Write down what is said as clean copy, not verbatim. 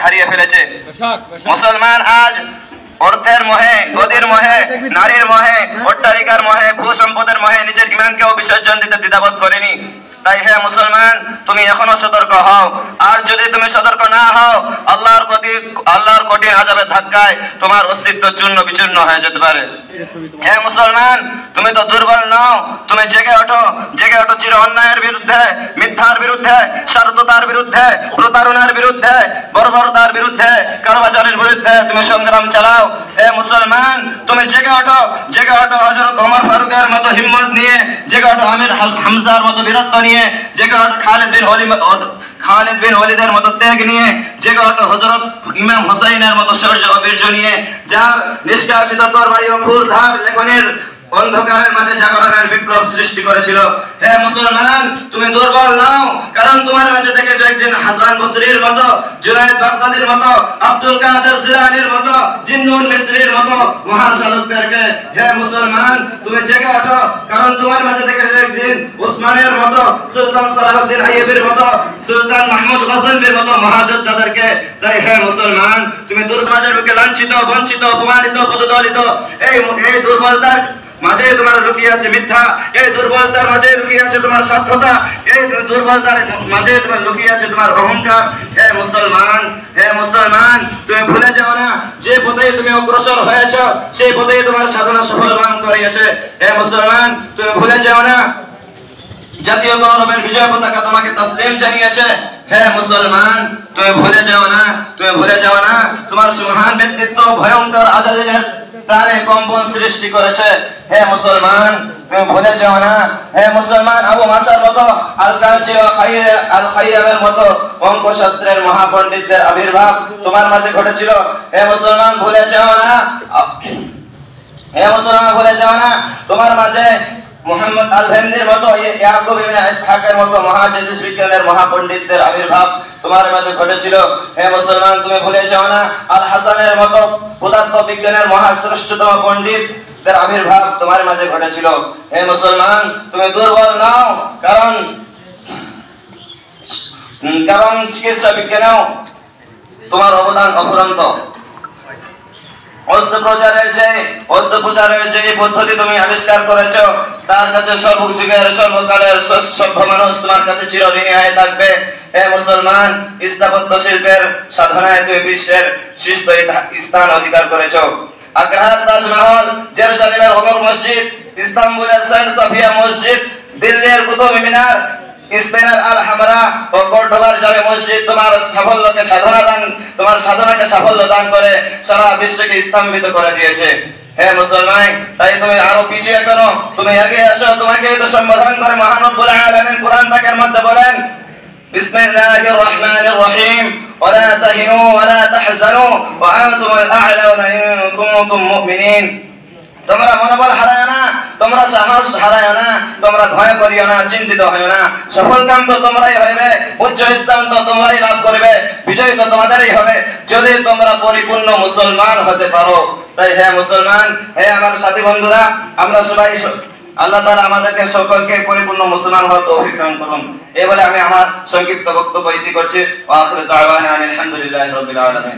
হারিয়ে ফেলেছে। মুসলমান আজ অর্থের মোহে, গদির মোহে, নারীর মোহে, অট্টালিকার মোহে, ভূ সম্পদের মোহে নিজের ইমানকেও বিসর্জন দিতে দ্বিধাবোধ করেনি। তাই হে মুসলমান, তুমি এখনো সতর্ক হও। আর যদি তুমি সতর্ক না হও, আল্লাহর কঠিন আযাবের ধাক্কায় তোমার অস্তিত্ব চূর্ণ বিচূর্ণ হয়ে যেতে পারে। হে মুসলমান, তুমি তো দুর্বল নও, তুমি জেগে ওঠো, জেগে ওঠো চির অন্যায়ের বিরুদ্ধে, মিথ্যার বিরুদ্ধে, স্বার্থতার বিরুদ্ধে, প্রতারণার বিরুদ্ধে, বর্বরতার বিরুদ্ধে, কারবাজারের বিরুদ্ধে তুমি সংগ্রাম চালাও। হে মুসলমান, তুমি জেগে ওঠো, জেগে ওঠো হযরত ওমর ফারুকের মতো হিম্মত নিয়ে, জেগে ওঠো আমির হামজার মতো বীরত্ব নিয়ে, জেগে ওঠো খালিদ বিন ওয়ালিদের মতো ত্যাগ নিয়ে, জেগে ওঠো হযরত ইমাম হুসাইনের মতো শৌর্য ও বীর্য নিয়ে, যার নিষ্কাশিত তরবারি ও ক্ষুরধার লেখনের অন্ধকারের মাঝে জাগরণের বিপ্লব সৃষ্টি করেছিল। হে মুসলমান, তুমি দুর্বল নও, কারণ তোমার মাঝে থেকে একজন হাসান বসরির মতো, জুনায়েদ বাগদাদির মতো, আব্দুল কাদের জিলানীর মতো, জিন্নুন মিসরির মতো মহাসাধকদেরকে। হে মুসলমান, তুমি জেগে ওঠো, কারণ তোমার মাঝে থেকে একজন উসমানের মতো, সুলতান সালাহউদ্দিন আইয়ুবীর মতো, সুলতান মাহমুদ গজনবীর মতো মহাযোদ্ধাদেরকে। তাই হে মুসলমান, তুমি দুর্বলের বুকে লাঞ্ছিত, বঞ্চিত, অপমানিত, পদদলিত এই দুর্বলতার মাঝে তোমার লুকিয়ে আছে মিথ্যা, এই দুর্বলতার মাঝে লুকিয়ে আছে তোমার স্বার্থতা, এই দুর্বলতার মাঝে তোমার লুকিয়ে আছে তোমার অহংকার। হে মুসলমান, হে মুসলমান, তুমি ভুলে যাও না যে পথে তুমি অগ্রসর হয়েছ, সেই পথে তোমার সাধনা সফল বান করিয়েছে। হে মুসলমান, তুমি ভুলে যাও না জাতীয় গৌরবের বিজয় পতাকা তোমাকে তাসলিম জানিয়েছে। হে মুসলমান, তুমি ভুলে যাও না, তুমি ভুলে যাও না তোমার সুমহান ব্যক্তিত্ব ভয়ঙ্কর আজাদিনের প্রাণে কম্পন সৃষ্টি করেছে। হে মুসলমান, তুমি ভুলে যাও না। হে মুসলমান, আবু মাসার মতো, আল-কাজি ও আল-খাইয়ামের মতো অঙ্কশাস্ত্রের মহাপণ্ডিতদের আবির্ভাব তোমার মাঝে ঘটেছিল। হে মুসলমান, ভুলে যাও না। হে মুসলমান, ভুলে যাও না তোমার মাঝে মুহাম্মদ আল-হিন্দির মতো, ইয়াকুব ইবনে ইসহাকের মতো মহাজ্যোতিষ বিজ্ঞানের মহাপণ্ডিতদের আবির্ভাব তোমার মাঝে ঘটেছিল। হে মুসলমান, তুমি ভুলে যাও না আল-হাসানের মতো পদার্থ বিজ্ঞানের মহাশ্রেষ্ঠতম পণ্ডিতদের আবির্ভাব তোমার মাঝে ঘটেছিল। হে মুসলমান, তুমি দুর্বল নও, কারণ চিকিৎসা বিজ্ঞানেও তোমার অবদান অফুরন্ত। অস্ত্রোপচারের যে পদ্ধতি তুমি আবিষ্কার করেছো, তার কাছে সর্বযুগের সর্বকালের সভ্য মানুষ তোমার কাছে চিরঋণী হয়ে থাকবে। হে মুসলমান, স্থাপত্য শিল্পের সাধনায় তুমি বিশ্বের শীর্ষ স্থান অধিকার করেছো। আগ্রার তাজমহল, জেরুজালেমের ওমর মসজিদ, ইস্তাম্বুলের সেন্ট সাফিয়া মসজিদ, দিল্লির কুতুব মিনার, স্পেনের আল হামরা ও কর্ডোবার জামে মসজিদ তোমার সাধনাকে সাফল্য দান করে সারা বিশ্বকে স্তম্ভিত করে দিয়েছে। হে মুসলমান, তাই তুমি আরো পিছিয়ে কেন, তুমি এগিয়ে আসো। তোমাকে তো সম্বোধন করে মহান রব্বুল আলামিন কোরআন পাকের মধ্যে বলেন, বিসমিল্লাহির রহমানির রহিম, ওয়ালা তাহিনু ওয়ালা তাহজানু ওয়া আনতুমুল আ'লাউনা ইন কুনতুম মুমিনিন। তোমরা মনোবল হারায় না, তোমরা সাহস হারায় না, তোমরা ভয় করিও না, চিন্তিত হইও না। সফল কাম তো তোমরাই হইবে, উচ্চ স্থান তো তোমরাই লাভ করবে, বিজয় তো তোমাদেরই হবে যদি তোমরা পরিপূর্ণ মুসলমান হতে পারো। তাই হে মুসলমান, হে আমার সাথী বন্ধুরা, আমরা সবাই আল্লাহ তাআলা আমাদেরকে সকলকে পরিপূর্ণ মুসলমান হওয়ার তৌফিক দান করুন। এই বলে আমি আমার সংক্ষিপ্ত বক্তব্য ইতি করছি। ওয়া আখিরু দাওয়ানা আলহামদুলিল্লাহি রাব্বিল আলামিন।